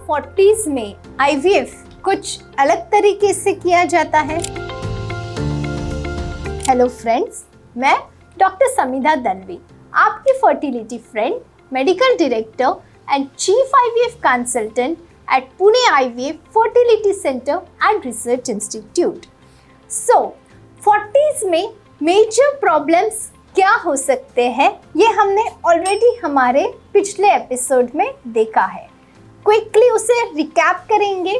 40s में IVF कुछ अलग तरीके से किया जाता है। हेलो फ्रेंड्स, मैं डॉक्टर समिधा दलवी, आपकी fertility friend, medical director and chief IVF consultant at Pune IVF Fertility Center and Research Institute. So, 40s में मेजर प्रॉब्लम्स क्या हो सकते हैं, ये हमने ऑलरेडी हमारे पिछले एपिसोड में देखा है। क्विकली उसे रिकैप करेंगे।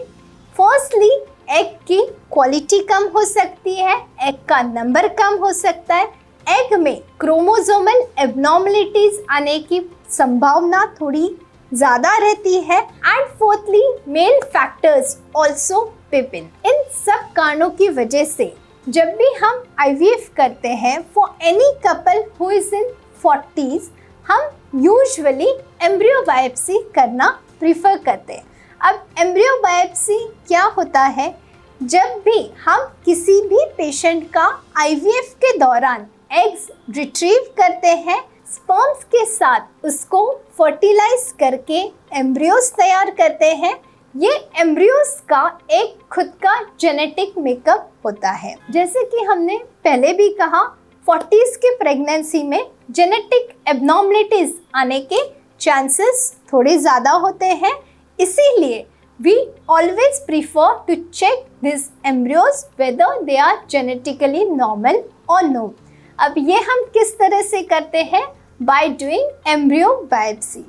फर्स्टली, एग की क्वालिटी कम हो सकती है, एग का नंबर कम हो सकता है, एग में क्रोमोसोमल एबनॉर्मलिटीज आने की संभावना थोड़ी ज़्यादा रहती है, and fourthly male factors also peep in. इन सब कारणों की वजह से जब भी हम आईवीएफ करते हैं for any couple who is in 40s, हम यूजुअली एम्ब्रियो बायोप्सी करना प्रीफर करते हैं। अब एम्ब्रियो बायोप्सी क्या होता है? जब भी हम किसी भी पेशेंट का आईवीएफ के दौरान एग्स रिट्रीव करते हैं, स्पर्म्स के साथ उसको फर्टिलाइज करके एम्ब्रियोज तैयार करते हैं। ये एम्ब्रियोज का एक खुद का जेनेटिक मेकअप होता है। जैसे कि हमने पहले भी कहा, 40s के प्रेगनेंसी में जेनेटिक एबनॉर्मलिटीज आने के चांसेस थोड़े ज़्यादा होते हैं, इसीलिए we always prefer to check this embryos whether they are genetically normal और नो। अब ये हम किस तरह से करते हैं? By doing embryo biopsy.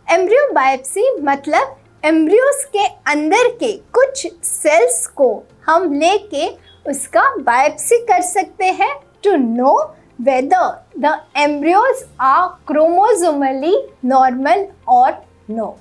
Embryo biopsy मतलब एम्ब्रियोज के अंदर के कुछ सेल्स को हम लेके उसका बायोप्सी कर सकते हैं to know whether the embryos are chromosomally normal और no.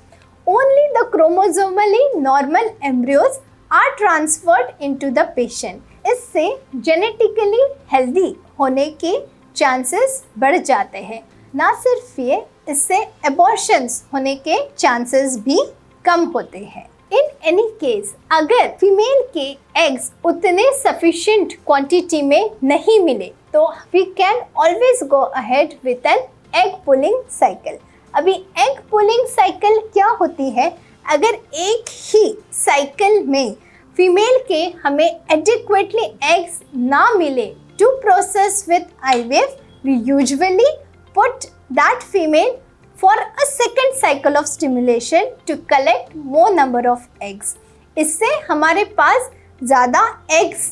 Only the chromosomally normal embryos are transferred into the patient. इससे जेनेटिकली हेल्दी होने के चांसेस बढ़ जाते हैं। ना सिर्फ ये, इससे एबॉर्शंस होने के चांसेस भी कम होते हैं। इन एनी केस, अगर फीमेल के एग्स उतने सफिशिएंट क्वांटिटी में नहीं मिले तो we can always go ahead with an egg pooling cycle. अभी एग पुलिंग साइकिल क्या होती है? अगर एक ही साइकिल में फीमेल के हमें एडिक्वेटली एग्स ना मिले to process with IVF, we usually put that female for a second cycle of stimulation to collect more number of eggs. इससे हमारे पास ज़्यादा eggs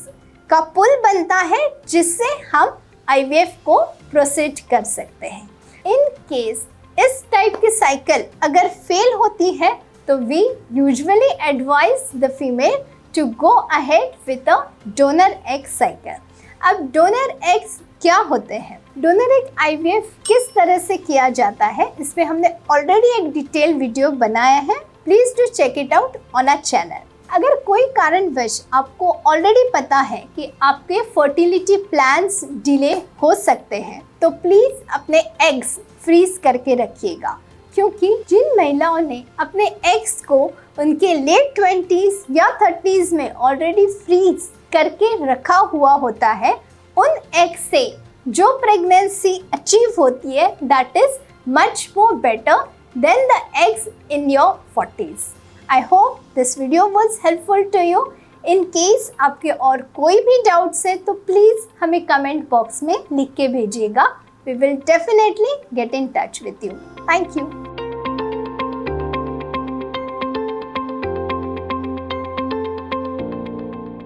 का पुल बनता है, जिससे हम IVF को प्रोसीड कर सकते हैं। इन केस इस टाइप की साइकिल अगर फेल होती है तो we usually advise the female to go ahead with a donor egg cycle. अब डोनर एग्स क्या होते हैं? डोनर एग आईवीएफ किस तरह से किया जाता है, इस पे हमने ऑलरेडी एक डिटेल वीडियो बनाया है। Please do check it out on our channel. अगर कोई कारणवश आपको ऑलरेडी पता है कि आपके फर्टिलिटी प्लान्स डिले हो सकते हैं, तो प्लीज अपने एग्स फ्रीज करके रखिएगा, क्योंकि जिन महिलाओं ने अपने एग्स को उनके लेट 20s या 30s में ऑलरेडी फ्रीज करके रखा हुआ होता है, उन एग से जो प्रेगनेंसी अचीव होती है that is much more better than the eggs in your 40s। I hope this video was helpful to you. In case आपके और कोई भी डाउट्स है तो प्लीज हमें कमेंट बॉक्स में लिख के भेजिएगा। We will definitely get in touch with you. Thank you.